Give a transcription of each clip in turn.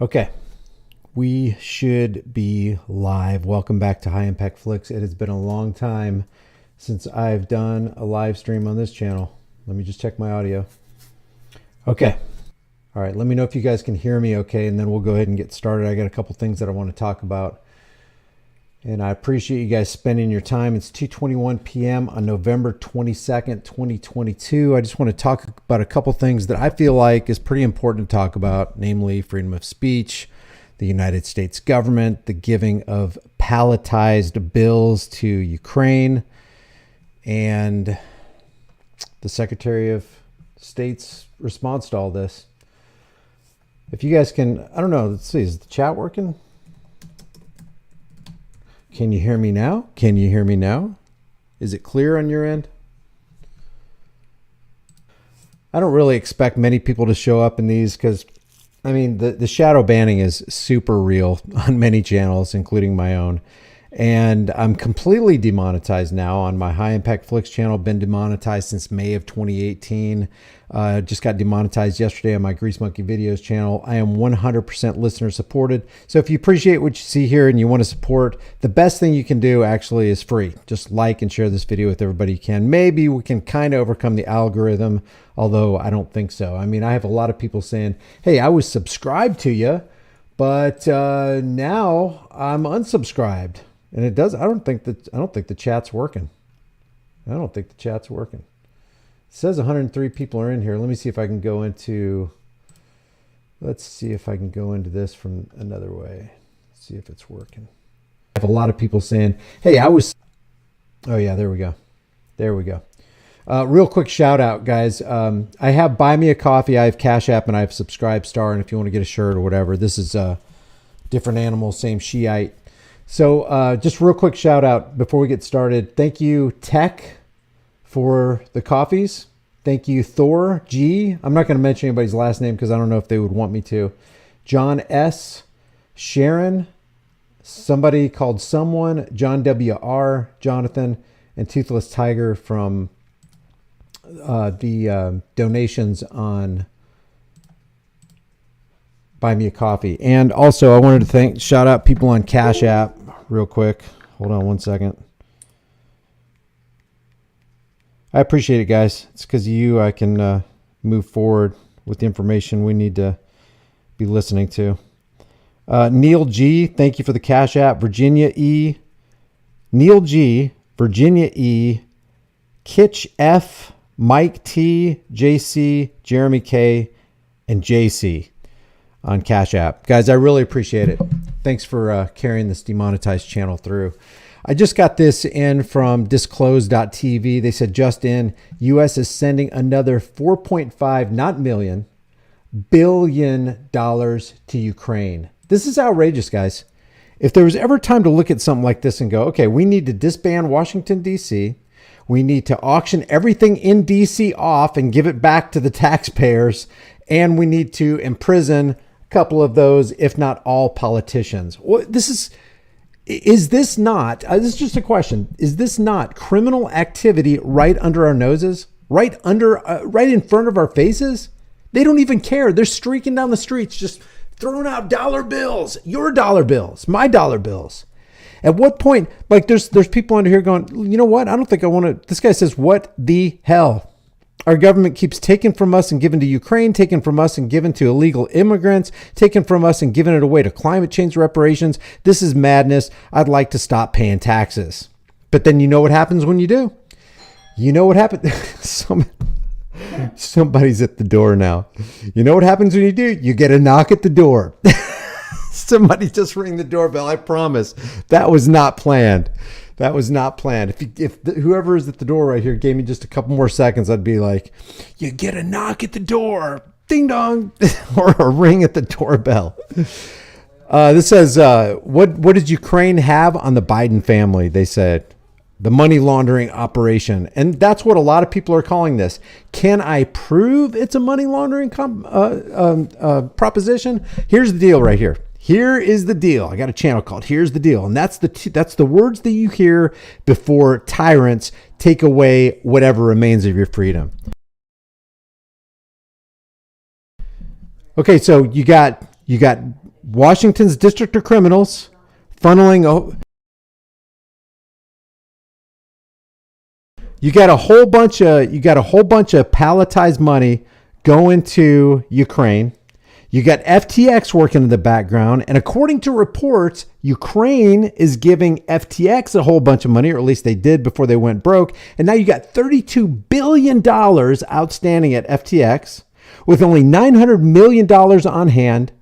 Okay, we should be live. Welcome back to High Impact Flicks. It has been a long time since I've done a live stream on this channel. Let me just check my audio. Okay. All right, let me know if you guys can hear me okay, and then we'll go ahead and get started. I got a couple things that I want to talk about. And I appreciate you guys spending your time. It's 2:21 p.m. on November 22nd, 2022. I just want to talk about a couple things that I feel like is pretty important to talk about, namely freedom of speech, the United States government, the giving of palletized bills to Ukraine, and the Secretary of State's response to all this. If you guys can, I don't know, let's see, is the chat working? Can you hear me now? Can you hear me now? Is it clear on your end? I don't really expect many people to show up in these because, I mean, the shadow banning is super real on many channels, including my own. And I'm completely demonetized now on my High Impact Flicks channel. Been demonetized since May of 2018. Just got demonetized yesterday on my Grease Monkey Videos channel. I am 100% listener supported. So if you appreciate what you see here and you want to support, the best thing you can do actually is free. Just like and share this video with everybody you can. Maybe we can kind of overcome the algorithm, although I don't think so. I mean, I have a lot of people saying, hey, I was subscribed to you, but now I'm unsubscribed. And it does. I don't think the chat's working. I don't think the chat's working. It says 103 people are in here. Let me see if I can go into. Let's see if I can go into this from another way. See if it's working. I have a lot of people saying, "Hey, I was." Oh yeah, there we go. There we go. Real quick shout out, guys. I have Buy Me a Coffee. I have Cash App, and I have Subscribe Star. And if you want to get a shirt or whatever, this is different animal, same Shiite. So just real quick shout out before we get started. Thank you, Tech, for the coffees. Thank you, Thor G. I'm not going to mention anybody's last name because I don't know if they would want me to. John S. Sharon, somebody called Someone, John W.R., Jonathan, and Toothless Tiger from the donations on Buy Me a Coffee. And also I wanted to shout out people on Cash App real quick. Hold on one second. I appreciate it, guys. It's because of you I can move forward with the information we need to be listening to. Neil G, thank you for the Cash App. Virginia E, Neil G, Virginia E, Kitch F, Mike T, JC, Jeremy K, and JC on Cash App. Guys, I really appreciate it. Thanks for carrying this demonetized channel through. I just got this in from disclose.tv. They said just in, U.S. is sending another 4.5, not million, billion dollars to Ukraine. This is outrageous, guys. If there was ever time to look at something like this and go, okay, we need to disband Washington, D.C., we need to auction everything in D.C. off and give it back to the taxpayers, and we need to imprison couple of those, if not all, politicians. Is this not, this is just a question, is this not criminal activity right under our noses? Right in front of our faces? They don't even care. They're streaking down the streets, just throwing out dollar bills, your dollar bills, my dollar bills. At what point, like there's people under here going, you know what? I don't think I want to, this guy says, what the hell? Our government keeps taking from us and giving to Ukraine, taking from us and giving to illegal immigrants, taking from us and giving it away to climate change reparations. This is madness. I'd like to stop paying taxes. But then you know what happens when you do? You know what happens? Somebody's at the door now. You know what happens when you do? You get a knock at the door. Somebody just ring the doorbell. I promise. That was not planned. That was not planned. If whoever is at the door right here gave me just a couple more seconds, I'd be like, you get a knock at the door, ding dong, or a ring at the doorbell. This says, what did Ukraine have on the Biden family? They said, the money laundering operation. And that's what a lot of people are calling this. Can I prove it's a money laundering proposition? Here's the deal right here. Here is the deal. I got a channel called Here's the Deal. And that's the words that you hear before tyrants take away whatever remains of your freedom. Okay, so you got Washington's District of Criminals funneling. You got a whole bunch of palletized money going to Ukraine. You got FTX working in the background, and according to reports, Ukraine is giving FTX a whole bunch of money, or at least they did before they went broke. And now you got $32 billion outstanding at FTX with only $900 million on hand.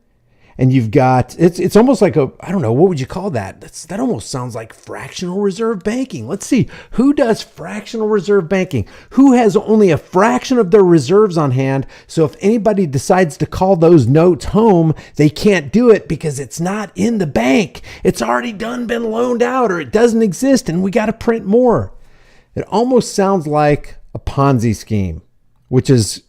And you've got, it's almost like I don't know, what would you call that? That almost sounds like fractional reserve banking. Let's see, who does fractional reserve banking? Who has only a fraction of their reserves on hand? So if anybody decides to call those notes home, they can't do it because it's not in the bank. It's already been loaned out, or it doesn't exist, and we got to print more. It almost sounds like a Ponzi scheme, which is,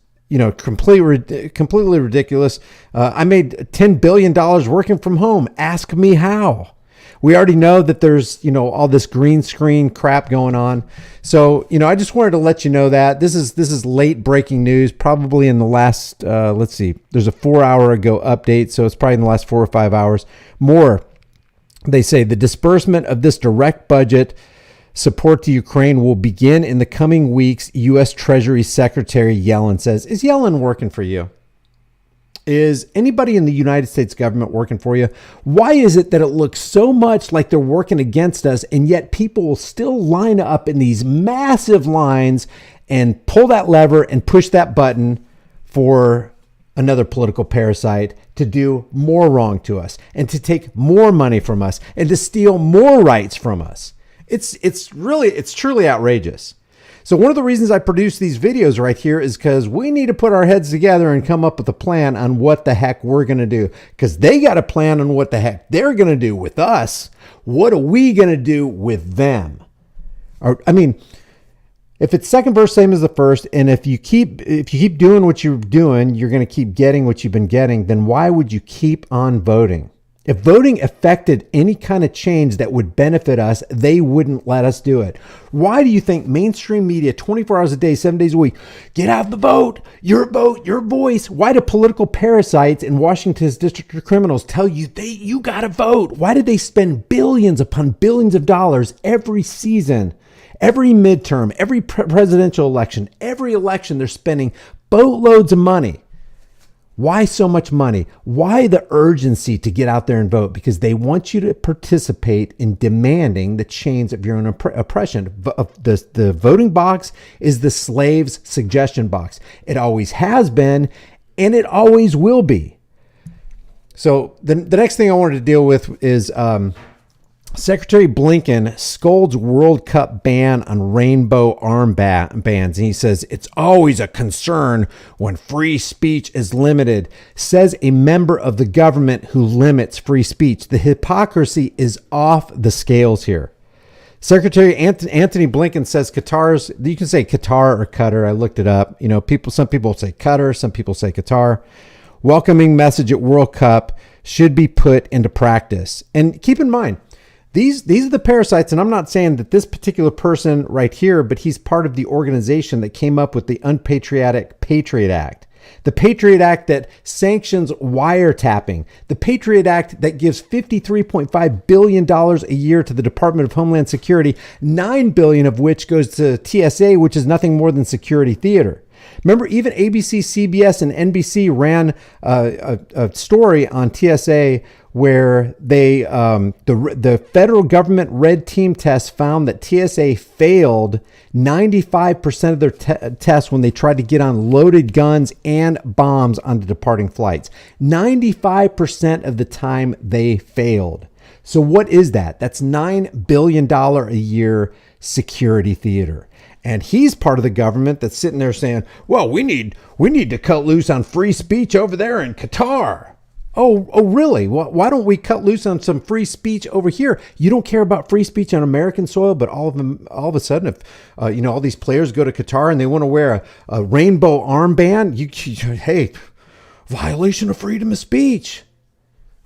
completely ridiculous. I made $10 billion working from home. Ask me how. We already know that there's, all this green screen crap going on. So, I just wanted to let you know that this is late breaking news, probably in the last, let's see, there's a 4 hour ago update. So it's probably in the last 4 or 5 hours more. They say the disbursement of this direct budget support to Ukraine will begin in the coming weeks, U.S. Treasury Secretary Yellen says. Is Yellen working for you? Is anybody in the United States government working for you? Why is it that it looks so much like they're working against us, and yet people will still line up in these massive lines and pull that lever and push that button for another political parasite to do more wrong to us and to take more money from us and to steal more rights from us? It's truly outrageous. So one of the reasons I produce these videos right here is because we need to put our heads together and come up with a plan on what the heck we're going to do, because they got a plan on what the heck they're going to do with us. What are we going to do with them? If it's second verse, same as the first, and if you keep doing what you're doing, you're going to keep getting what you've been getting, then why would you keep on voting? If voting affected any kind of change that would benefit us, they wouldn't let us do it. Why do you think mainstream media, 24 hours a day, 7 days a week, get out the vote, your voice? Why do political parasites in Washington's District of Criminals tell you you got to vote? Why do they spend billions upon billions of dollars every season, every midterm, every presidential election, every election? They're spending boatloads of money. Why so much money? Why the urgency to get out there and vote? Because they want you to participate in demanding the change of your own oppression. The voting box is the slave's suggestion box. It always has been, and it always will be. So the next thing I wanted to deal with is Secretary Blinken scolds World Cup ban on rainbow armbands. And he says, it's always a concern when free speech is limited, says a member of the government who limits free speech. The hypocrisy is off the scales here. Secretary Anthony Blinken says you can say Qatar or Qatar. I looked it up. Some people say Qatar, some people say Qatar. Welcoming message at World Cup should be put into practice. And keep in mind, these are the parasites, and I'm not saying that this particular person right here, but he's part of the organization that came up with the unpatriotic Patriot Act. The Patriot Act that sanctions wiretapping. The Patriot Act that gives $53.5 billion a year to the Department of Homeland Security, $9 billion of which goes to TSA, which is nothing more than security theater. Remember, even ABC, CBS, and NBC ran a story on TSA where they the federal government red team test found that TSA failed 95% of their tests when they tried to get on loaded guns and bombs onto departing flights. 95% of the time they failed. So what is that? That's $9 billion a year security theater. And he's part of the government that's sitting there saying, well, we need to cut loose on free speech over there in Qatar. Oh, really? Well, why don't we cut loose on some free speech over here? You don't care about free speech on American soil, but all of a sudden, if all these players go to Qatar and they want to wear a rainbow armband, hey, violation of freedom of speech.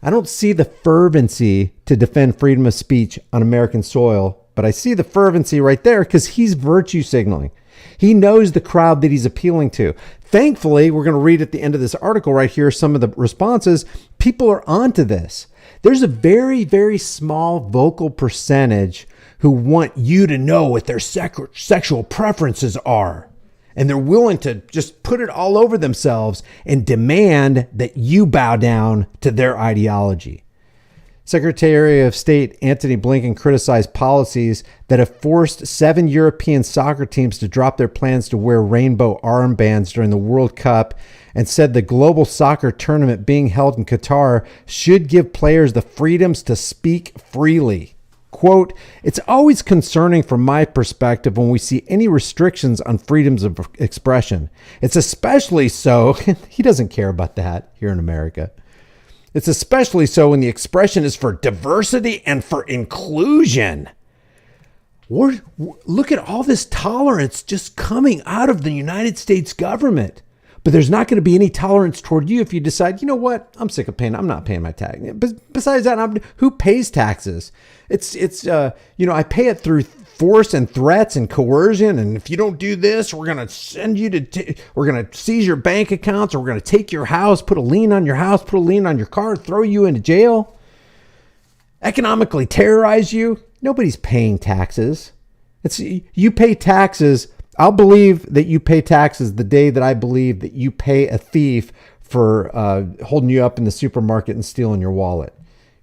I don't see the fervency to defend freedom of speech on American soil, but I see the fervency right there because he's virtue signaling. He knows the crowd that he's appealing to. Thankfully, we're going to read at the end of this article right here some of the responses. People are onto this. There's a very, very small vocal percentage who want you to know what their sexual preferences are. And they're willing to just put it all over themselves and demand that you bow down to their ideology. Secretary of State Antony Blinken criticized policies that have forced 7 European soccer teams to drop their plans to wear rainbow armbands during the World Cup and said the global soccer tournament being held in Qatar should give players the freedoms to speak freely. Quote, it's always concerning from my perspective when we see any restrictions on freedoms of expression. It's especially so, he doesn't care about that here in America. It's especially so when the expression is for diversity and for inclusion. Look at all this tolerance just coming out of the United States government. But there's not going to be any tolerance toward you if you decide, you know what, I'm sick of paying. I'm not paying my tax. But besides that, who pays taxes? I pay it through force and threats and coercion. And if you don't do this, we're going to send you we're going to seize your bank accounts, or we're going to take your house, put a lien on your house, put a lien on your car, throw you into jail, economically terrorize you. Nobody's paying taxes. You pay taxes. I'll believe that you pay taxes the day that I believe that you pay a thief for holding you up in the supermarket and stealing your wallet.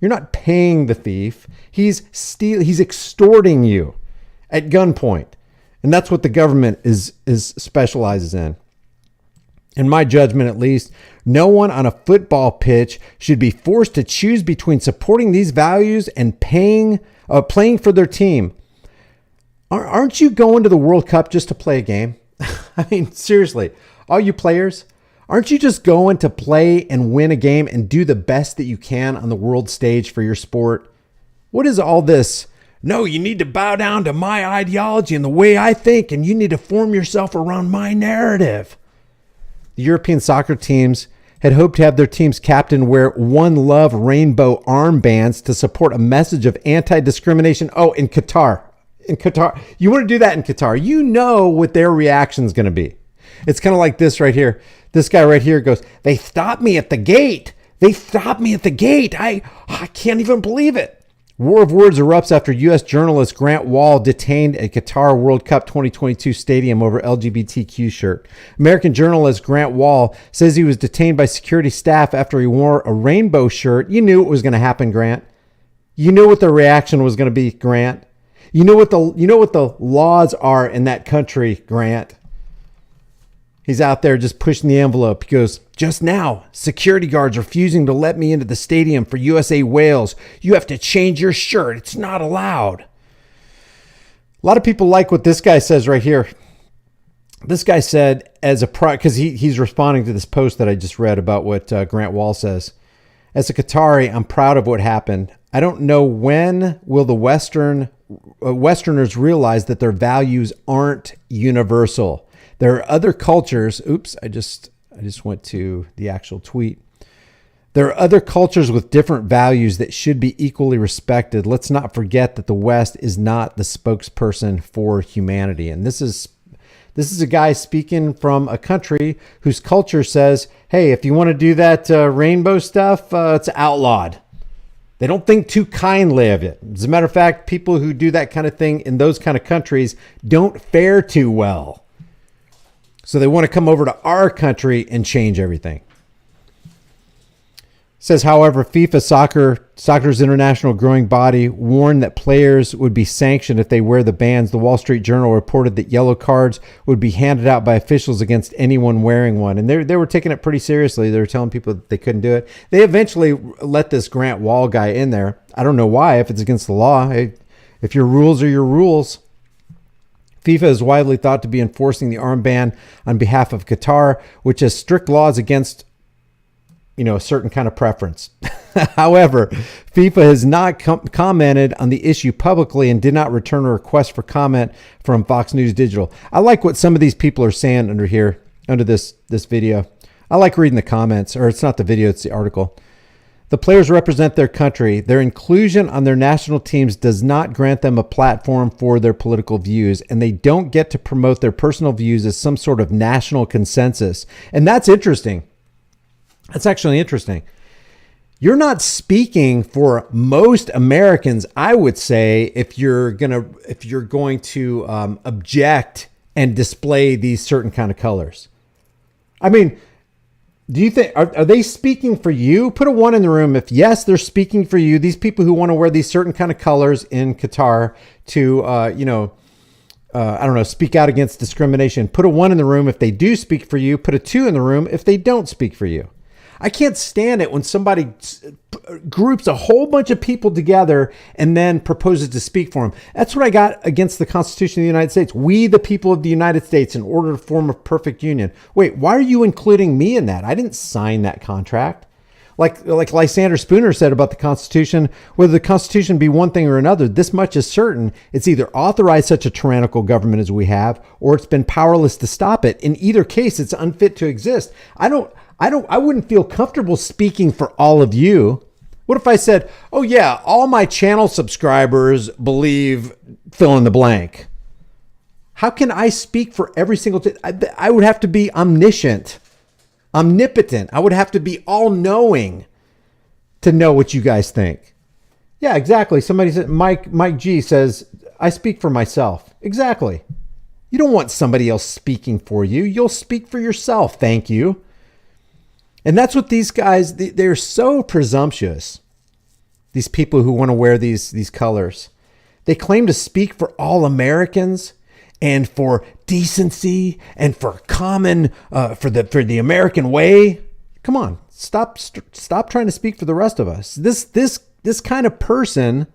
You're not paying the thief. He's extorting you at gunpoint. And that's what the government is specializes in. In my judgment, at least, no one on a football pitch should be forced to choose between supporting these values and playing for their team. Aren't you going to the World Cup just to play a game? I mean, seriously, all you players, aren't you just going to play and win a game and do the best that you can on the world stage for your sport? What is all this? No, you need to bow down to my ideology and the way I think, and you need to form yourself around my narrative. The European soccer teams had hoped to have their team's captain wear One Love rainbow armbands to support a message of anti-discrimination. Oh, in Qatar. In Qatar, you want to do that in Qatar. You know what their reaction is going to be. It's kind of like this right here. This guy right here goes, they stopped me at the gate. They stopped me at the gate. I can't even believe it. War of words erupts after U.S. journalist Grant Wall detained at Qatar World Cup 2022 stadium over LGBTQ shirt. American journalist Grant Wall says he was detained by security staff after he wore a rainbow shirt. You knew it was going to happen, Grant. You knew what the reaction was going to be, Grant. You know what the laws are in that country, Grant. He's out there just pushing the envelope. He goes, just now, security guards refusing to let me into the stadium for USA Wales. You have to change your shirt. It's not allowed. A lot of people like what this guy says right here. This guy said because he's responding to this post that I just read about what Grant Wall says. As a Qatari, I'm proud of what happened. I don't know when will the Westerners realize that their values aren't universal. There are other cultures. Oops, I just went to the actual tweet. There are other cultures with different values that should be equally respected. Let's not forget that the West is not the spokesperson for humanity. And this is a guy speaking from a country whose culture says, hey, if you want to do that rainbow stuff, it's outlawed. They don't think too kindly of it. As a matter of fact, people who do that kind of thing in those kind of countries don't fare too well. So they want to come over to our country and change everything. Says, however, FIFA soccer's international growing body warned that players would be sanctioned if they wear the bands. The Wall Street Journal reported that yellow cards would be handed out by officials against anyone wearing one. And they were taking it pretty seriously. They were telling people that they couldn't do it. They eventually let this Grant Wall guy in there. I don't know why, if it's against the law. If your rules are your rules. FIFA is widely thought to be enforcing the armband on behalf of Qatar, which has strict laws against a certain kind of preference. However, FIFA has not commented on the issue publicly and did not return a request for comment from Fox News Digital. I like what some of these people are saying under this video. I like reading the comments, or it's not the video, it's the article. The players represent their country. Their inclusion on their national teams does not grant them a platform for their political views, and they don't get to promote their personal views as some sort of national consensus. And that's interesting. That's actually interesting. You're not speaking for most Americans, I would say, if you're going to object and display these certain kind of colors. I mean, do you think, are they speaking for you? Put a 1 in the room if yes, they're speaking for you. These people who want to wear these certain kind of colors in Qatar to, I don't know, speak out against discrimination. Put a 1 in the room if they do speak for you. Put a 2 in the room if they don't speak for you. I can't stand it when somebody groups a whole bunch of people together and then proposes to speak for them. That's what I got against the Constitution of the United States. We, the people of the United States, in order to form a perfect union. Wait, why are you including me in that? I didn't sign that contract. Like Lysander Spooner said about the Constitution, whether the Constitution be one thing or another, this much is certain. It's either authorized such a tyrannical government as we have, or it's been powerless to stop it. In either case, it's unfit to exist. I wouldn't feel comfortable speaking for all of you. What if I said, oh yeah, all my channel subscribers believe fill in the blank? How can I speak for every single I would have to be omniscient, omnipotent. I would have to be all-knowing to know what you guys think. Yeah, exactly. Somebody said, Mike G says, I speak for myself. Exactly. You don't want somebody else speaking for you. You'll speak for yourself. Thank you. And that's what these guys, they're so presumptuous. These people who want to wear these colors. They claim to speak for all Americans and for decency and for common, for the American way. Come on, stop trying to speak for the rest of us. This kind of person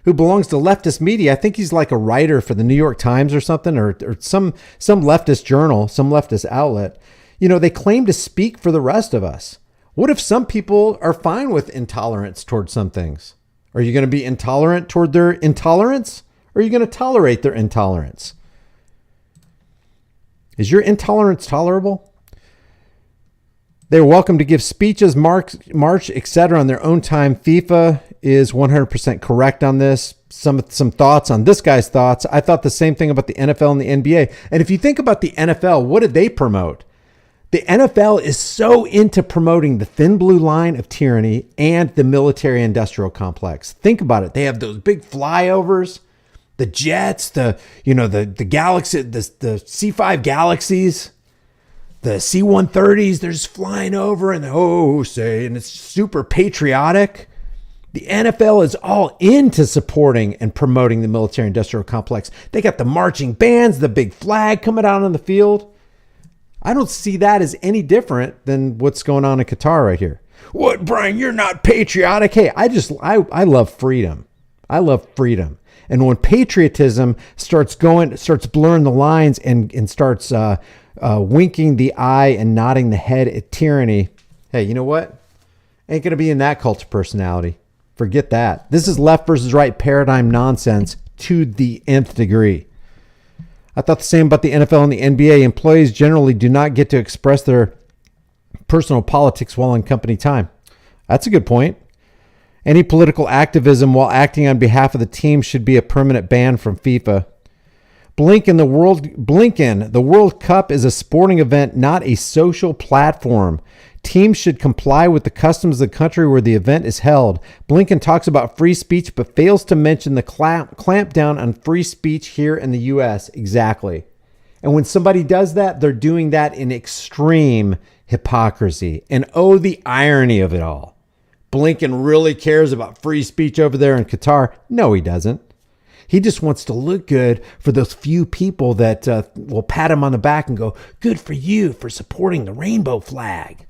who belongs to leftist media, I think he's like a writer for the New York Times or something, or some leftist journal, some leftist outlet. You know, they claim to speak for the rest of us. What if some people are fine with intolerance towards some things? Are you going to be intolerant toward their intolerance? Or are you going to tolerate their intolerance? Is your intolerance tolerable? They're welcome to give speeches, march, etc. on their own time. FIFA is 100% correct on this. Some thoughts on this guy's thoughts. I thought the same thing about the NFL and the NBA. And if you think about the NFL, what did they promote? The NFL is so into promoting the thin blue line of tyranny and the military-industrial complex. Think about it. They have those big flyovers, the jets, the Galaxy, the C5 Galaxies, the C-130s. They're just flying over and and it's super patriotic. The NFL is all into supporting and promoting the military-industrial complex. They got the marching bands, the big flag coming out on the field. I don't see that as any different than what's going on in Qatar right here. What, Brian, you're not patriotic? Hey, I love freedom. I love freedom. And when patriotism starts blurring the lines and starts winking the eye and nodding the head at tyranny, hey, you know what? Ain't going to be in that cult of personality. Forget that. This is left versus right paradigm nonsense to the nth degree. I thought the same about the NFL and the NBA. Employees generally do not get to express their personal politics while on company time. That's a good point. Any political activism while acting on behalf of the team should be a permanent ban from FIFA. Blinken, the World Cup is a sporting event, not a social platform. Teams should comply with the customs of the country where the event is held. Blinken talks about free speech, but fails to mention the clampdown on free speech here in the U.S. Exactly. And when somebody does that, they're doing that in extreme hypocrisy. And oh, the irony of it all. Blinken really cares about free speech over there in Qatar. No, he doesn't. He just wants to look good for those few people that will pat him on the back and go, good for you for supporting the rainbow flag.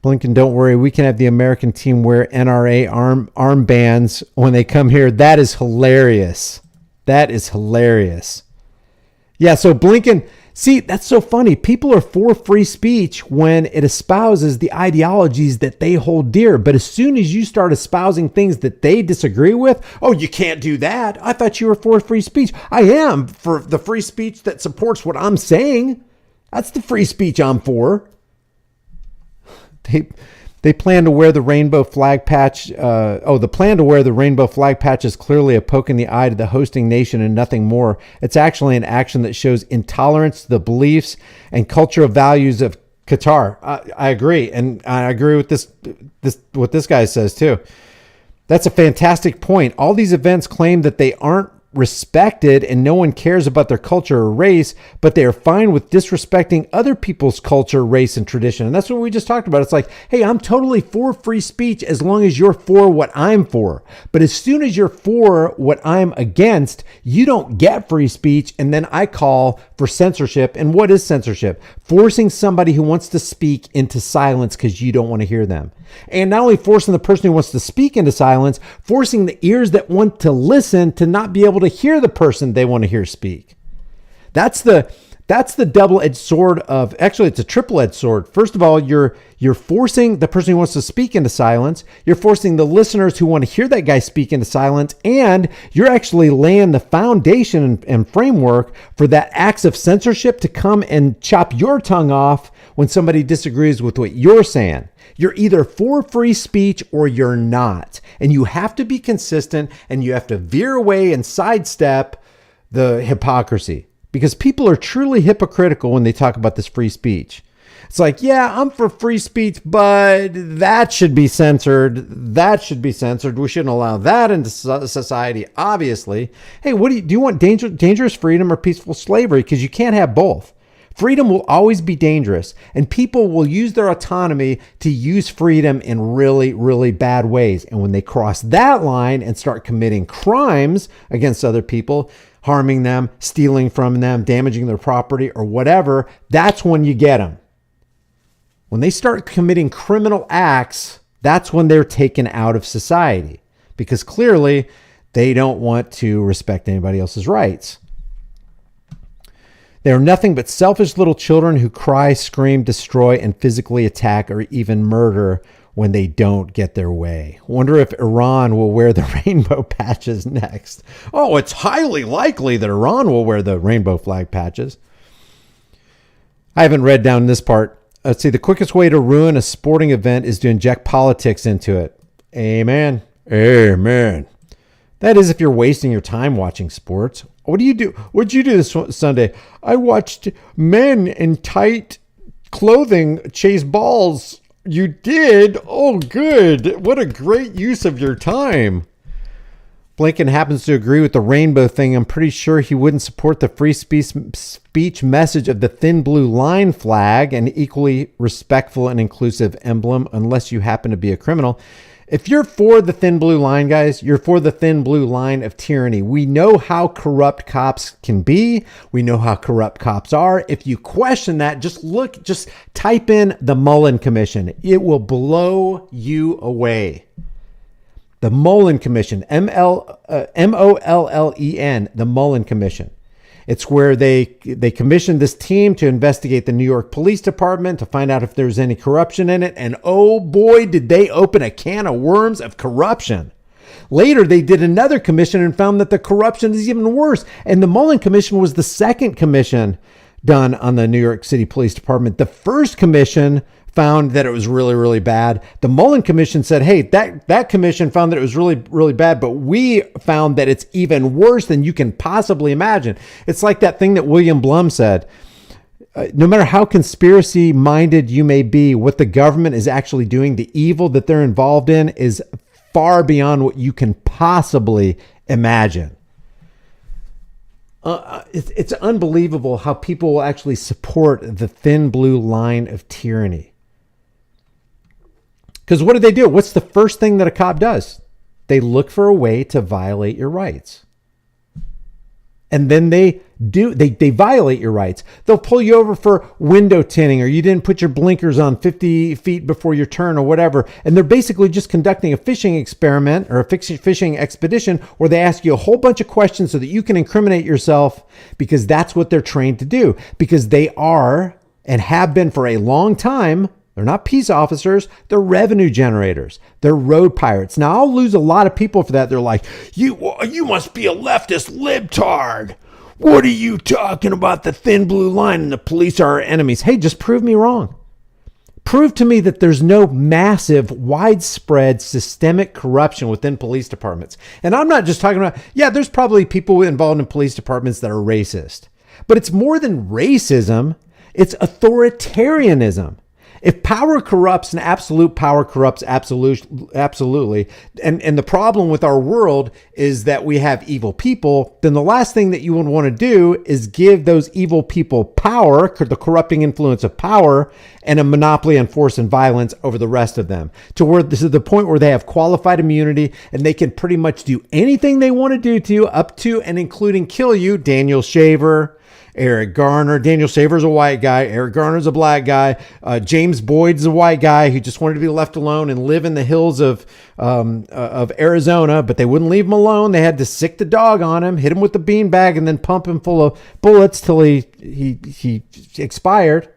Blinken, don't worry. We can have the American team wear NRA armbands when they come here. That is hilarious. That is hilarious. Yeah, so Blinken, see, that's so funny. People are for free speech when it espouses the ideologies that they hold dear. But as soon as you start espousing things that they disagree with, oh, you can't do that. I thought you were for free speech. I am for the free speech that supports what I'm saying. That's the free speech I'm for. They plan to wear the rainbow flag patch. The plan to wear the rainbow flag patch is clearly a poke in the eye to the hosting nation and nothing more. It's actually an action that shows intolerance to the beliefs and cultural values of Qatar. I agree. And I agree with this what this guy says too. That's a fantastic point. All these events claim that they aren't respected and no one cares about their culture or race, but they are fine with disrespecting other people's culture, race, and tradition. And that's what we just talked about. It's like, hey, I'm totally for free speech as long as you're for what I'm for. But as soon as you're for what I'm against, you don't get free speech. And then I call for censorship. And what is censorship? Forcing somebody who wants to speak into silence because you don't want to hear them. And not only forcing the person who wants to speak into silence, forcing the ears that want to listen to not be able to hear the person they want to hear speak. That's the double-edged sword of, actually it's a triple-edged sword. First of all, you're forcing the person who wants to speak into silence. You're forcing the listeners who want to hear that guy speak into silence. And you're actually laying the foundation and framework for that acts of censorship to come and chop your tongue off when somebody disagrees with what you're saying. You're either for free speech or you're not. And you have to be consistent and you have to veer away and sidestep the hypocrisy, because people are truly hypocritical when they talk about this free speech. It's like, yeah, I'm for free speech, but that should be censored. That should be censored. We shouldn't allow that into society, obviously. Hey, do you want dangerous freedom or peaceful slavery? Because you can't have both. Freedom will always be dangerous, and people will use their autonomy to use freedom in really, really bad ways. And when they cross that line and start committing crimes against other people, harming them, stealing from them, damaging their property or whatever, that's when you get them. When they start committing criminal acts, that's when they're taken out of society, because clearly they don't want to respect anybody else's rights. They are nothing but selfish little children who cry, scream, destroy, and physically attack or even murder when they don't get their way. Wonder if Iran will wear the rainbow patches next. Oh, it's highly likely that Iran will wear the rainbow flag patches. I haven't read down this part. Let's see. The quickest way to ruin a sporting event is to inject politics into it. Amen. Amen. That is, if you're wasting your time watching sports. What do you do? What'd you do this Sunday? I watched men in tight clothing chase balls. You did? Oh, good. What a great use of your time. Blinken happens to agree with the rainbow thing. I'm pretty sure he wouldn't support the free speech message of the thin blue line flag, an equally respectful and inclusive emblem, unless you happen to be a criminal. If you're for the thin blue line, guys, you're for the thin blue line of tyranny. We know how corrupt cops can be. We know how corrupt cops are. If you question that, just type in the Mullen Commission. It will blow you away. The Mullen Commission, M-O-L-L-E-N, the Mullen Commission. It's where they commissioned this team to investigate the New York Police Department to find out if there's any corruption in it. And oh boy, did they open a can of worms of corruption. Later, they did another commission and found that the corruption is even worse. And the Mullen Commission was the second commission done on the New York City Police Department. The first commission found that it was really, really bad. The Mullen Commission said, hey, that commission found that it was really, really bad, but we found that it's even worse than you can possibly imagine. It's like that thing that William Blum said. No matter how conspiracy minded you may be, what the government is actually doing, the evil that they're involved in is far beyond what you can possibly imagine. It's unbelievable how people will actually support the thin blue line of tyranny. Because what do? What's the first thing that a cop does? They look for a way to violate your rights. And then they violate your rights. They'll pull you over for window tinting, or you didn't put your blinkers on 50 feet before your turn or whatever. And they're basically just conducting a fishing experiment or a fishing expedition where they ask you a whole bunch of questions so that you can incriminate yourself, because that's what they're trained to do. Because they are and have been for a long time. They're not peace officers. They're revenue generators. They're road pirates. Now, I'll lose a lot of people for that. They're like, you must be a leftist libtard. What are you talking about? The thin blue line and the police are our enemies. Hey, just prove me wrong. Prove to me that there's no massive, widespread, systemic corruption within police departments. And I'm not just talking about, yeah, there's probably people involved in police departments that are racist. But it's more than racism. It's authoritarianism. If power corrupts and absolute power corrupts absolutely, and the problem with our world is that we have evil people, then the last thing that you would want to do is give those evil people power, the corrupting influence of power, and a monopoly on force and violence over the rest of them. To where this is the point where they have qualified immunity and they can pretty much do anything they want to do to you, up to and including kill you. Daniel Shaver, Eric Garner. Daniel Shaver's a white guy. Eric Garner's a black guy. James Boyd's a white guy who just wanted to be left alone and live in the hills of Arizona, but they wouldn't leave him alone. They had to sick the dog on him, hit him with the beanbag, and then pump him full of bullets till he expired.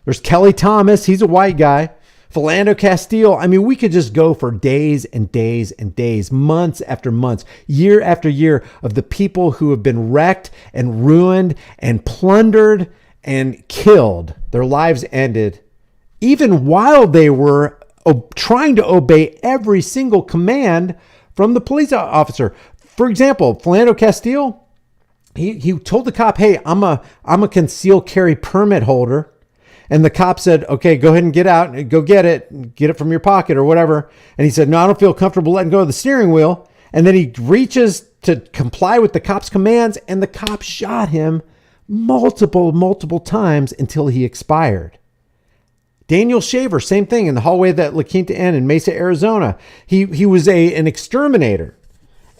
There's Kelly Thomas. He's a white guy. Philando Castile. I mean, we could just go for days and days and days, months after months, year after year of the people who have been wrecked and ruined and plundered and killed. Their lives ended, even while they were trying to obey every single command from the police officer. For example, Philando Castile, he told the cop, "Hey, I'm a concealed carry permit holder." And the cop said, "Okay, go ahead and get out and go get it from your pocket or whatever." And he said, "No, I don't feel comfortable letting go of the steering wheel." And then he reaches to comply with the cop's commands, and the cop shot him multiple times until he expired. Daniel Shaver, same thing in the hallway of that La Quinta Inn in Mesa, Arizona. He was an exterminator.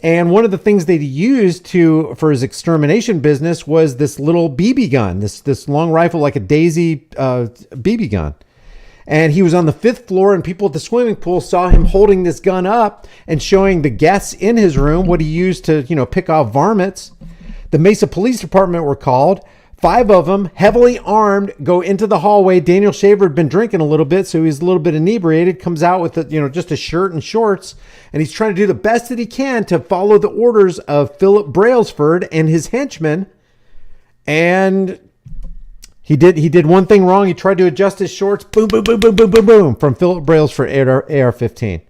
And one of the things that he used for his extermination business was this little BB gun, this long rifle like a Daisy BB gun. And he was on the 5th floor, and people at the swimming pool saw him holding this gun up and showing the guests in his room what he used to, pick off varmints. The Mesa Police Department were called. 5 of them, heavily armed, go into the hallway. Daniel Shaver had been drinking a little bit, so he's a little bit inebriated, comes out with just a shirt and shorts, and he's trying to do the best that he can to follow the orders of Philip Brailsford and his henchmen. And he did one thing wrong. He tried to adjust his shorts. Boom, boom, boom, boom, boom, boom, boom, from Philip Brailsford AR-15.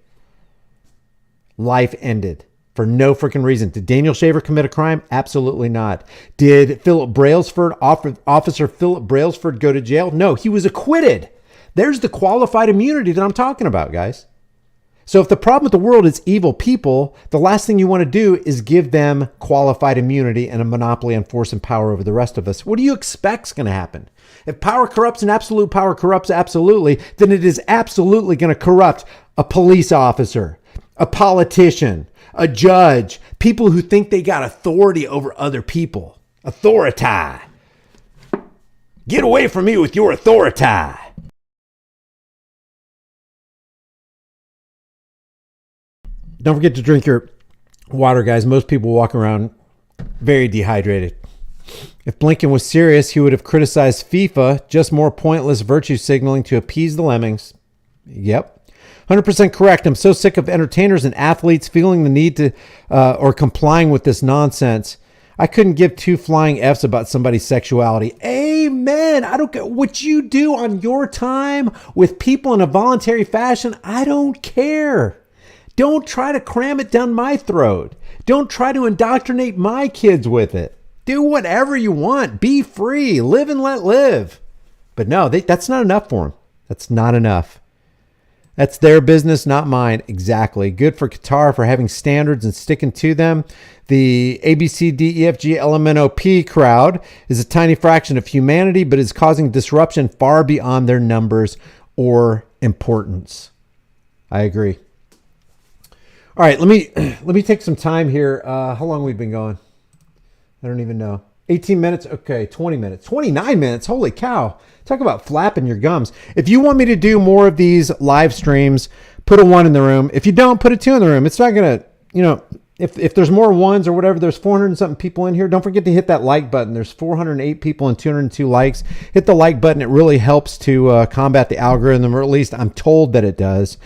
Life ended. For no freaking reason. Did Daniel Shaver commit a crime? Absolutely not. Did Philip Brailsford, Officer Philip Brailsford, go to jail? No, he was acquitted. There's the qualified immunity that I'm talking about, guys. So if the problem with the world is evil people, the last thing you want to do is give them qualified immunity and a monopoly on force and power over the rest of us. What do you expect is going to happen? If power corrupts and absolute power corrupts absolutely, then it is absolutely going to corrupt a police officer, a politician, a judge, people who think they got authority over other people. Authority. Get away from me with your authority. Don't forget to drink your water, guys. Most people walk around very dehydrated. If Blinken was serious, he would have criticized FIFA, just more pointless virtue signaling to appease the lemmings. Yep. 100% correct. I'm so sick of entertainers and athletes feeling the need to or complying with this nonsense. I couldn't give 2 flying F's about somebody's sexuality. Amen. I don't care what you do on your time with people in a voluntary fashion. I don't care. Don't try to cram it down my throat. Don't try to indoctrinate my kids with it. Do whatever you want. Be free. Live and let live. But no, that's not enough for them. That's not enough. That's their business, not mine. Exactly. Good for Qatar for having standards and sticking to them. The ABCDEFGLMNOP crowd is a tiny fraction of humanity, but is causing disruption far beyond their numbers or importance. I agree. All right, let me take some time here. How long have we been going? I don't even know. 18 minutes? Okay, 20 minutes. 29 minutes? Holy cow. Talk about flapping your gums. If you want me to do more of these live streams, put a 1 in the room. If you don't, put a 2 in the room. It's not going to, if there's more 1s or whatever, there's 400 and something people in here. Don't forget to hit that like button. There's 408 people and 202 likes. Hit the like button. It really helps to combat the algorithm, or at least I'm told that it does.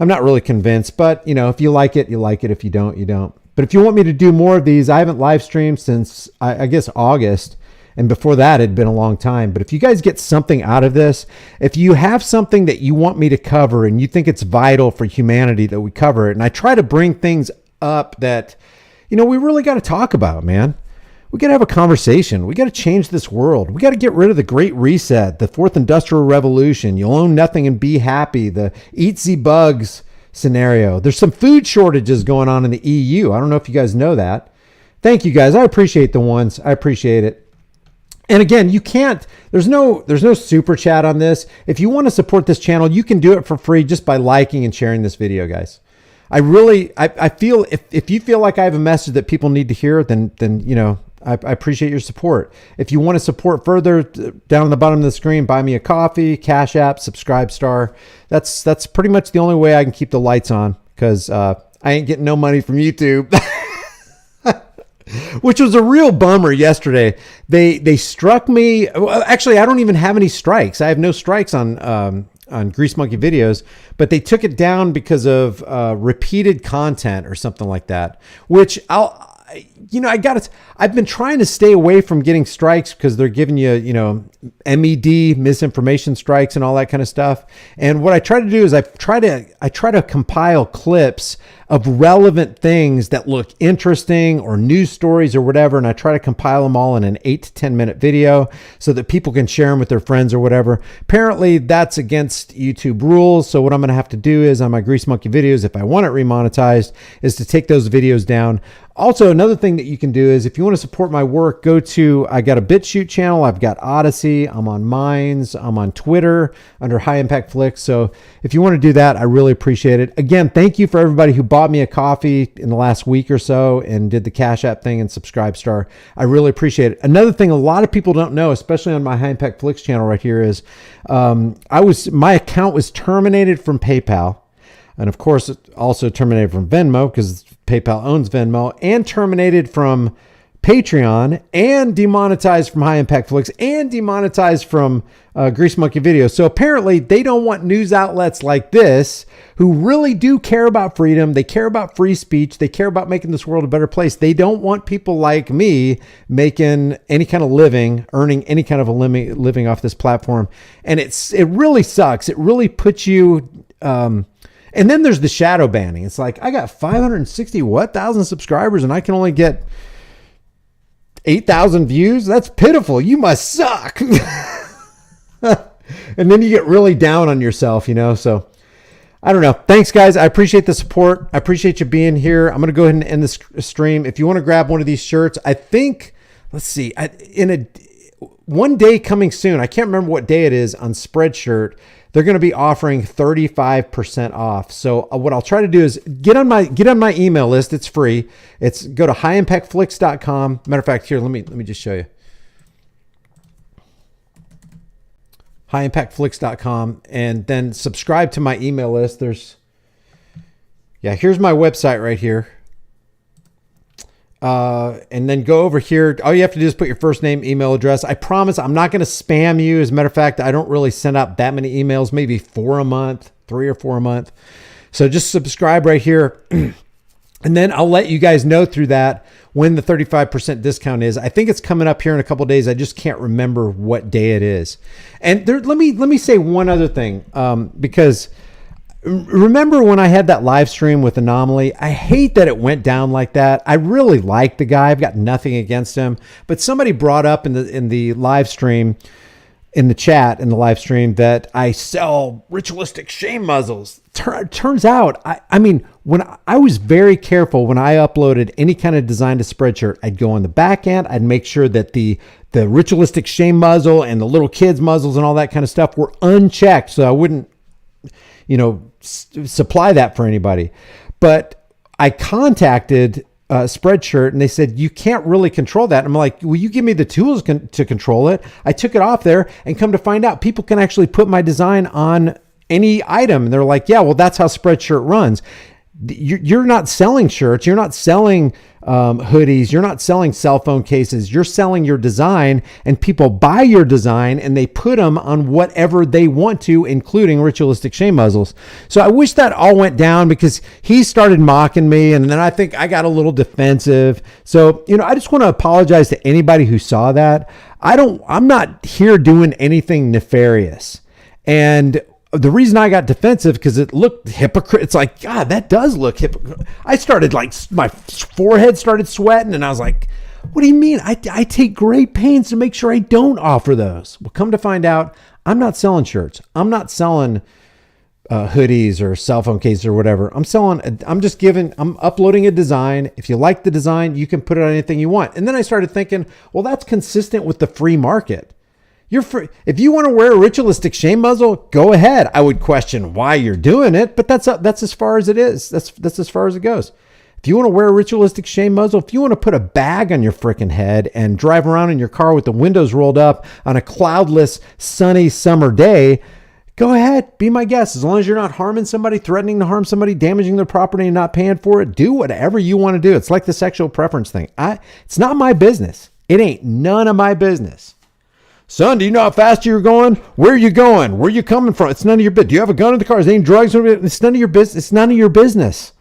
I'm not really convinced, but if you like it, you like it. If you don't, you don't. But if you want me to do more of these, I haven't live streamed since, I guess, August. And before that, it had been a long time. But if you guys get something out of this, if you have something that you want me to cover and you think it's vital for humanity that we cover it, and I try to bring things up that, we really got to talk about, man. We got to have a conversation. We got to change this world. We got to get rid of the Great Reset, the Fourth Industrial Revolution. You'll own nothing and be happy. The eat the bugs scenario. There's some food shortages going on in the EU. I don't know if you guys know that. Thank you guys. I appreciate the ones. I appreciate it. And again, you can't, there's no super chat on this. If you want to support this channel, you can do it for free just by liking and sharing this video, guys. I feel if you feel like I have a message that people need to hear, then I appreciate your support. If you want to support further, down on the bottom of the screen, buy me a coffee, Cash App, Subscribe Star. That's pretty much the only way I can keep the lights on, because I ain't getting no money from YouTube. Which was a real bummer yesterday. They struck me. Well, actually, I don't even have any strikes. I have no strikes on Grease Monkey videos, but they took it down because of repeated content or something like that. Which I've been trying to stay away from getting strikes because they're giving you, MED, misinformation strikes and all that kind of stuff. And what I try to do is I try to compile clips of relevant things that look interesting, or news stories or whatever. And I try to compile them all in an 8 to 10 minute video so that people can share them with their friends or whatever. Apparently that's against YouTube rules. So what I'm going to have to do is, on my Grease Monkey videos, if I want it remonetized, is to take those videos down. Also, another thing that you can do is, if you want to support my work, I got a BitChute channel. I've got Odyssey. I'm on Minds. I'm on Twitter under High Impact Flicks. So if you want to do that, I really appreciate it. Again, thank you for everybody who bought me a coffee in the last week or so and did the Cash App thing and Subscribe Star. I really appreciate it. Another thing a lot of people don't know, especially on my High Impact Flicks channel right here, is my account was terminated from PayPal. And of course, it also terminated from Venmo, because PayPal owns Venmo, and terminated from Patreon, and demonetized from High Impact Flicks, and demonetized from Grease Monkey Videos. So apparently they don't want news outlets like this, who really do care about freedom. They care about free speech. They care about making this world a better place. They don't want people like me making any kind of living, earning any kind of a living off this platform. And it really sucks. It really puts you... And then there's the shadow banning. It's like, I got 560,000 subscribers and I can only get 8,000 views. That's pitiful. You must suck. And then you get really down on yourself, So I don't know. Thanks, guys. I appreciate the support. I appreciate you being here. I'm going to go ahead and end this stream. If you want to grab one of these shirts, I think, let's see, one day coming soon, I can't remember what day it is, on Spreadshirt, they're going to be offering 35% off. So what I'll try to do is get on my email list. It's free. Go to highimpactflix.com. Matter of fact, here, let me just show you. highimpactflix.com, and then subscribe to my email list. Here's my website right here. And then go over here. All you have to do is put your first name, email address. I promise I'm not going to spam you. As a matter of fact, I don't really send out that many emails, maybe 4 a month, 3 or 4 a month. So just subscribe right here. And then I'll let you guys know through that when the 35% discount is. I think it's coming up here in a couple of days. I just can't remember what day it is. And let me say one other thing, because remember when I had that live stream with Anomaly? I hate that it went down like that. I really like the guy. I've got nothing against him. But somebody brought up in the live stream, in the chat, in the live stream, that I sell ritualistic shame muzzles. Turns out, I mean, when I was very careful when I uploaded any kind of design to Spreadshirt, I'd go on the back end. I'd make sure that the ritualistic shame muzzle and the little kids muzzles and all that kind of stuff were unchecked, so I wouldn't, supply that for anybody. But I contacted Spreadshirt, and they said, you can't really control that. And I'm like, will you give me the tools to control it? I took it off there, and come to find out, people can actually put my design on any item. And they're like, yeah, well, that's how Spreadshirt runs. You're not selling shirts. You're not selling hoodies. You're not selling cell phone cases. You're selling your design, and people buy your design and they put them on whatever they want to, including ritualistic shame muzzles. So I wish that all went down, because he started mocking me, and then I think I got a little defensive. So, I just want to apologize to anybody who saw that. I'm not here doing anything nefarious. And the reason I got defensive, because it looked hypocrite. It's like, God, that does look hypocrite. I started my forehead started sweating, and I was like, what do you mean? I take great pains to make sure I don't offer those. Well, come to find out, I'm not selling shirts. I'm not selling hoodies or cell phone cases or whatever. I'm uploading a design. If you like the design, you can put it on anything you want. And then I started thinking, well, that's consistent with the free market. You're free. If you want to wear a ritualistic shame muzzle, go ahead. I would question why you're doing it, but that's as far as it is. That's as far as it goes. If you want to wear a ritualistic shame muzzle, if you want to put a bag on your freaking head and drive around in your car with the windows rolled up on a cloudless, sunny summer day, go ahead. Be my guest. As long as you're not harming somebody, threatening to harm somebody, damaging their property and not paying for it, do whatever you want to do. It's like the sexual preference thing. It's not my business. It ain't none of my business. Son, do you know how fast you're going? Where are you going? Where are you coming from? It's none of your business. Do you have a gun in the car? Is there any drugs? It's none of your business. It's none of your business.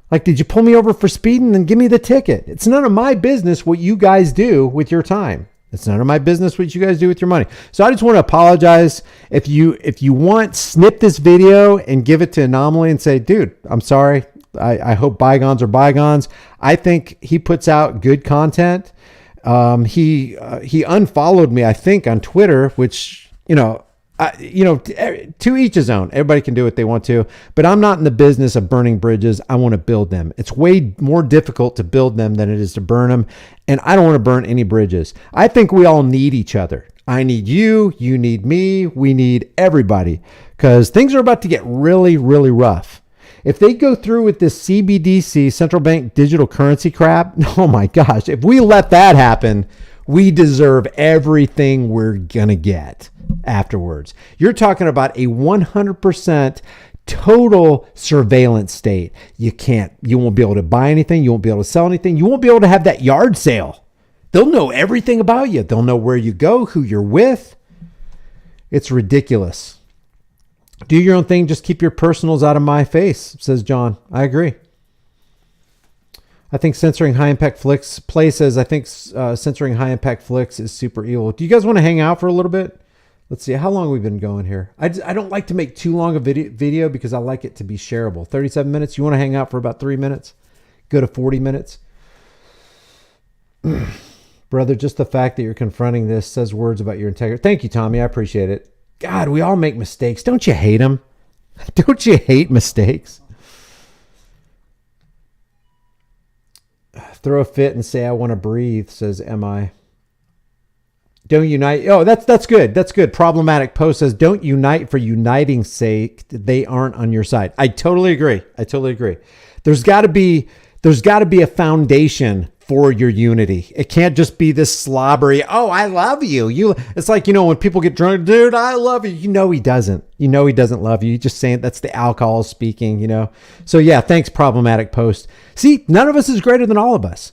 Like, did you pull me over for speeding? Then give me the ticket. It's none of my business what you guys do with your time. It's none of my business what you guys do with your money. So I just want to apologize. If you want, snip this video and give it to Anomaly and say, dude, I'm sorry. I hope bygones are bygones. I think he puts out good content. He unfollowed me, I think, on Twitter, which, to each his own. Everybody can do what they want to, but I'm not in the business of burning bridges. I want to build them. It's way more difficult to build them than it is to burn them. And I don't want to burn any bridges. I think we all need each other. I need you. You need me. We need everybody, because things are about to get really, really rough. If they go through with this CBDC, central bank digital currency crap, oh my gosh, if we let that happen, we deserve everything we're going to get afterwards. You're talking about a 100% total surveillance state. You won't be able to buy anything. You won't be able to sell anything. You won't be able to have that yard sale. They'll know everything about you. They'll know where you go, who you're with. It's ridiculous. Do your own thing. Just keep your personals out of my face, says John. I agree. I think censoring high-impact flicks. Play says, I think censoring high-impact flicks is super evil. Do you guys want to hang out for a little bit? Let's see. How long have we been going here? I don't like to make too long a video because I like it to be shareable. 37 minutes. You want to hang out for about 3 minutes? Go to 40 minutes. Brother, just the fact that you're confronting this says words about your integrity. Thank you, Tommy. I appreciate it. God, we all make mistakes. Don't you hate them? Don't you hate mistakes? Throw a fit and say, I want to breathe, says MI. Don't unite. Oh, that's good. That's good. Problematic post says, don't unite for uniting's sake. They aren't on your side. I totally agree. There's got to be a foundation for your unity. It can't just be this slobbery, oh, I love you. It's like, when people get drunk, dude, I love you. He doesn't. He doesn't love you. You're just saying that's the alcohol speaking, So yeah, thanks, problematic post. See, none of us is greater than all of us.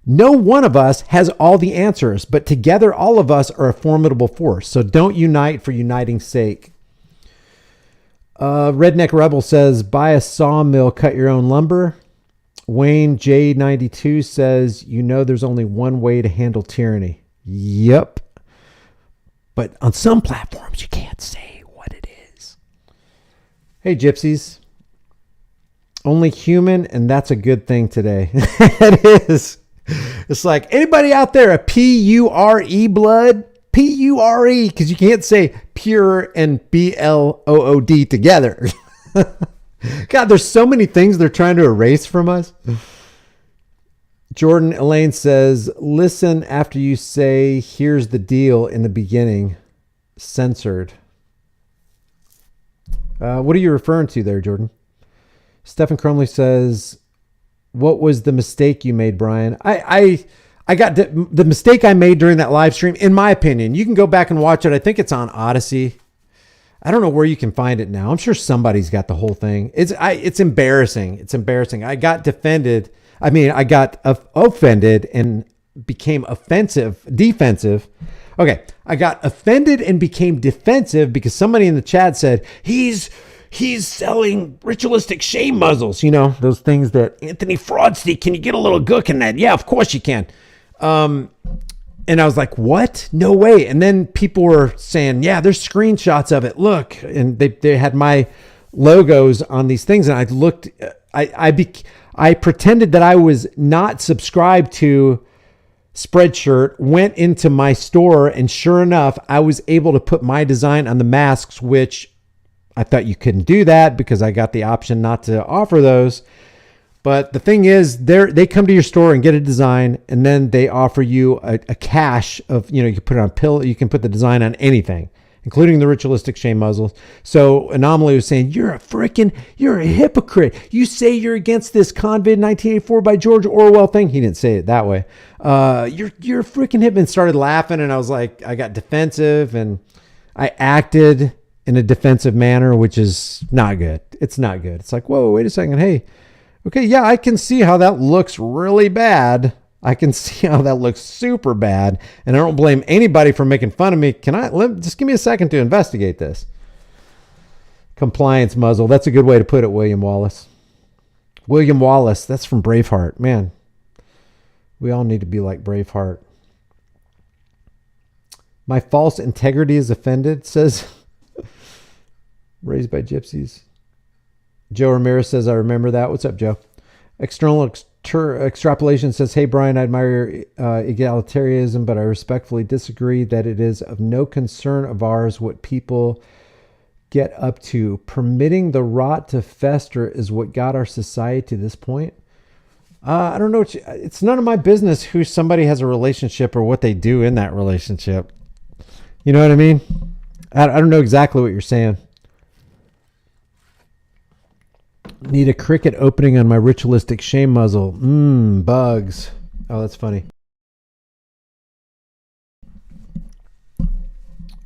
No one of us has all the answers, but together all of us are a formidable force. So don't unite for uniting's sake. Redneck Rebel says, buy a sawmill, cut your own lumber. Wayne J92 says, there's only one way to handle tyranny. Yep. But on some platforms, you can't say what it is. Hey, gypsies. Only human, and that's a good thing today. It is. It's like, anybody out there a P-U-R-E blood? P-U-R-E, because you can't say pure and B-L-O-O-D together. God, there's so many things they're trying to erase from us. Jordan Elaine says, listen after you say, here's the deal in the beginning. Censored. What are you referring to there, Jordan? Stephen Crumley says, what was the mistake you made, Brian? I got the mistake I made during that live stream, in my opinion. You can go back and watch it. I think it's on Odyssey. I don't know where you can find it now. I'm sure somebody's got the whole thing. It's embarrassing. It's embarrassing. I got defended. I got offended and became defensive. Okay. I got offended and became defensive because somebody in the chat said, he's selling ritualistic shame muzzles. You know, those things that Anthony Fraudstein, can you get a little gook in that? Yeah, of course you can. And I was like, what? No way. And then people were saying, yeah, there's screenshots of it. Look. And they had my logos on these things. And I looked, I pretended that I was not subscribed to Spreadshirt, went into my store, and sure enough, I was able to put my design on the masks, which I thought you couldn't do that because I got the option not to offer those. But the thing is, they come to your store and get a design, and then they offer you a cache of, you can put it on a pill, you can put the design on anything, including the ritualistic shame muzzles. So Anomaly was saying, you're a hypocrite. You say you're against this Convid 1984 by George Orwell thing. He didn't say it that way. You're a freaking hypocrite. Started laughing, and I was like, I got defensive, and I acted in a defensive manner, which is not good. It's not good. It's like, whoa, wait a second. Hey, okay, yeah, I can see how that looks really bad. I can see how that looks super bad. And I don't blame anybody for making fun of me. Just give me a second to investigate this. Compliance muzzle. That's a good way to put it, William Wallace. William Wallace, that's from Braveheart. Man, we all need to be like Braveheart. My false integrity is offended, says Raised by Gypsies. Joe Ramirez says, I remember that. What's up, Joe? External extrapolation says, hey, Brian, I admire egalitarianism, but I respectfully disagree that it is of no concern of ours what people get up to. Permitting the rot to fester is what got our society to this point. I don't know. It's none of my business who somebody has a relationship or what they do in that relationship. You know what I mean? I don't know exactly what you're saying. Need a cricket opening on my ritualistic shame muzzle. Bugs. Oh, that's funny.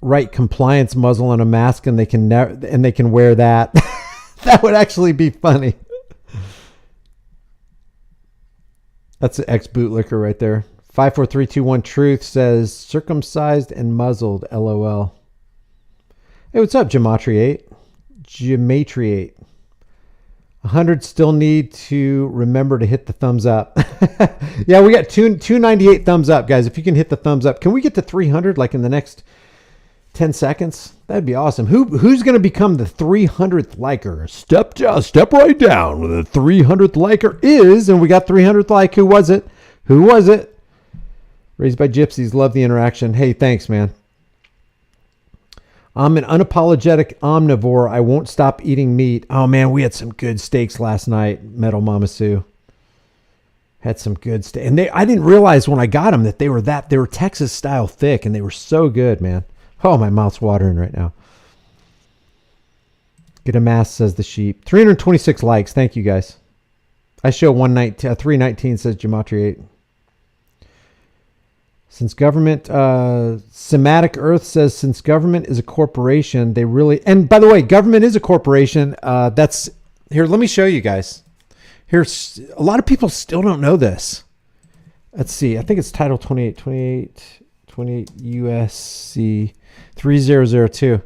Right, compliance muzzle on a mask, and they can wear that. That would actually be funny. That's an ex-bootlicker right there. 54321 Truth says circumcised and muzzled. LOL. Hey, what's up, Gematria 8? 100 still need to remember to hit the thumbs up. Yeah, we got 298 thumbs up, guys. If you can hit the thumbs up, can we get to 300 like in the next 10 seconds? That'd be awesome. Who's going to become the 300th liker? Step right down. The 300th liker is, and we got 300th like. Who was it? Raised by Gypsies. Love the interaction. Hey, thanks, man. I'm an unapologetic omnivore. I won't stop eating meat. Oh, man, we had some good steaks last night. Metal Mama Sue. Had some good steak. And I didn't realize when I got them that they were Texas style thick, and they were so good, man. Oh, my mouth's watering right now. Get a mask, says the sheep. 326 likes. Thank you, guys. I show 319, says Gematria 8. Since government, Sematic Earth says, since government is a corporation, they really, and by the way, government is a corporation. That's here. Let me show you guys. Here's a lot of people still don't know this. Let's see. I think it's title 28 USC 3002.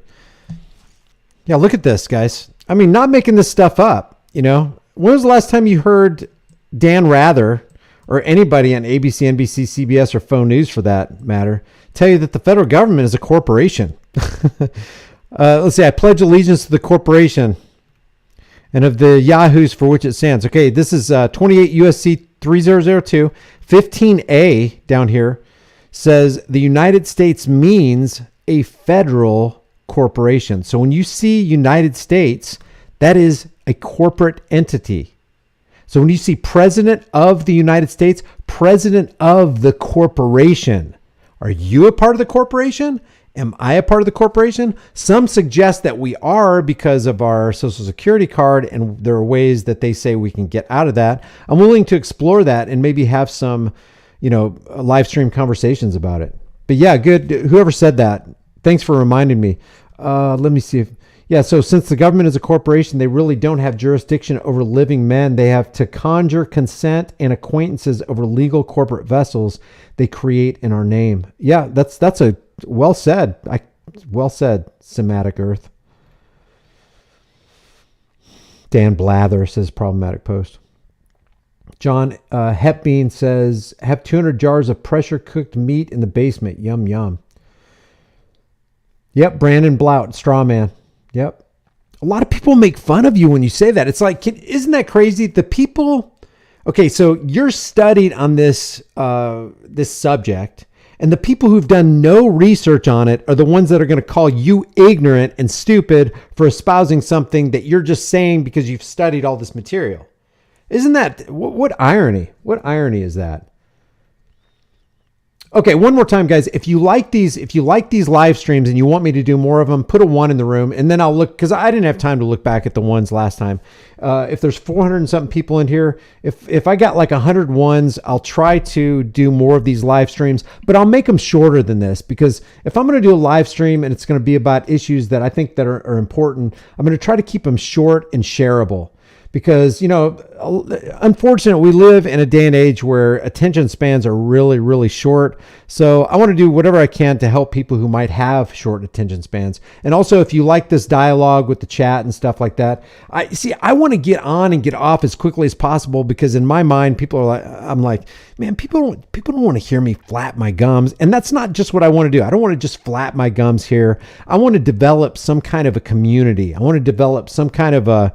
Yeah. Look at this, guys. I mean, not making this stuff up, when was the last time you heard Dan Rather or anybody on ABC, NBC, CBS, or Phone News for that matter, tell you that the federal government is a corporation? Let's see. I pledge allegiance to the corporation and of the yahoos for which it stands. Okay, this is 28 USC 3002. 15A down here says the United States means a federal corporation. So when you see United States, that is a corporate entity. So when you see President of the United States, President of the corporation, are you a part of the corporation? Am I a part of the corporation? Some suggest that we are because of our Social Security card, and there are ways that they say we can get out of that. I'm willing to explore that and maybe have some, live stream conversations about it. But yeah, good. Whoever said that, thanks for reminding me. Let me see if Yeah, so since the government is a corporation, they really don't have jurisdiction over living men. They have to conjure consent and acquaintances over legal corporate vessels they create in our name. Yeah, that's a well said. Well said, Sematic Earth. Dan Blather says problematic post. John Hepbean says, have 200 jars of pressure cooked meat in the basement. Yum, yum. Yep, Brandon Blout, Strawman. Yep. A lot of people make fun of you when you say that. It's like, isn't that crazy? The people, okay, so you're studied on this this subject, and the people who've done no research on it are the ones that are going to call you ignorant and stupid for espousing something that you're just saying because you've studied all this material. Isn't that, what irony? What irony is that? Okay, one more time, guys. If you like these live streams and you want me to do more of them, put a 1 in the room, and then I'll look, because I didn't have time to look back at the ones last time. If there's 400 and something people in here, if I got like 100 ones, I'll try to do more of these live streams, but I'll make them shorter than this, because if I'm going to do a live stream and it's going to be about issues that I think that are important, I'm going to try to keep them short and shareable. Because, you know, unfortunately, we live in a day and age where attention spans are really, really short. So I want to do whatever I can to help people who might have short attention spans. And also, if you like this dialogue with the chat and stuff like that, I want to get on and get off as quickly as possible, because in my mind, people are like, I'm like, man, people don't want to hear me flap my gums. And that's not just what I want to do. I don't want to just flap my gums here. I want to develop some kind of a community. I want to develop some kind of a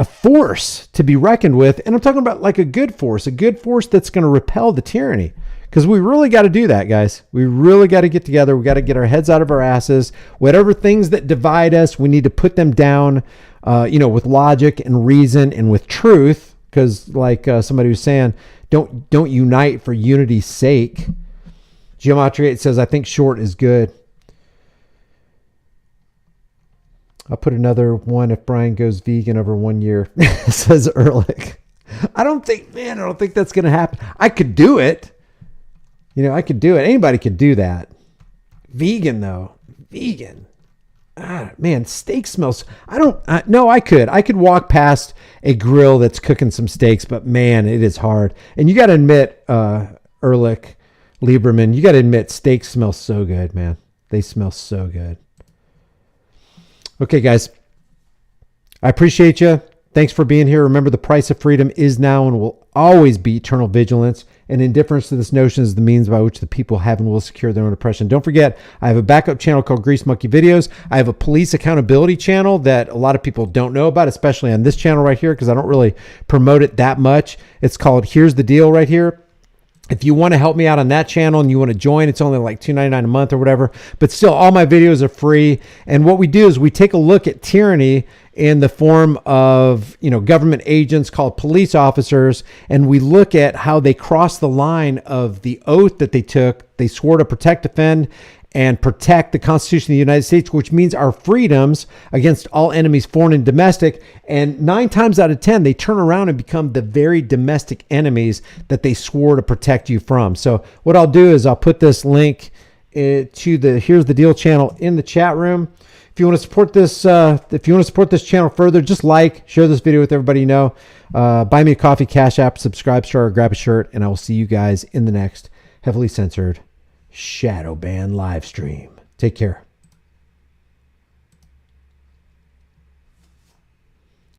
force to be reckoned with. And I'm talking about like a good force that's going to repel the tyranny. Because we really got to do that, guys. We really got to get together. We got to get our heads out of our asses. Whatever things that divide us, we need to put them down, with logic and reason and with truth. Because like somebody was saying, don't unite for unity's sake. Geometry 8 says, I think short is good. I'll put another 1 if Brian goes vegan over 1 year, says Ehrlich. I don't think that's going to happen. I could do it. I could do it. Anybody could do that. Vegan though. Vegan. Man, steak smells. No, I could. I could walk past a grill that's cooking some steaks, but man, it is hard. And you got to admit, Ehrlich, Lieberman, you got to admit steaks smell so good, man. They smell so good. Okay, guys, I appreciate you. Thanks for being here. Remember, the price of freedom is now and will always be eternal vigilance, and indifference to this notion is the means by which the people have and will secure their own oppression. Don't forget, I have a backup channel called Grease Monkey Videos. I have a police accountability channel that a lot of people don't know about, especially on this channel right here, because I don't really promote it that much. It's called Here's the Deal right here. If you want to help me out on that channel and you want to join, it's only like $2.99 a month or whatever. But still, all my videos are free. And what we do is we take a look at tyranny in the form of, government agents called police officers. And we look at how they cross the line of the oath that they took. They swore to protect, defend, and protect the Constitution of the United States, which means our freedoms against all enemies, foreign and domestic. And 9 times out of 10, they turn around and become the very domestic enemies that they swore to protect you from. So what I'll do is I'll put this link to the Here's the Deal channel in the chat room. If you want to support this, channel further, just share this video with everybody you know. Buy me a coffee, Cash App, subscribe, star, or grab a shirt, and I will see you guys in the next heavily censored shadow ban live stream. Take care.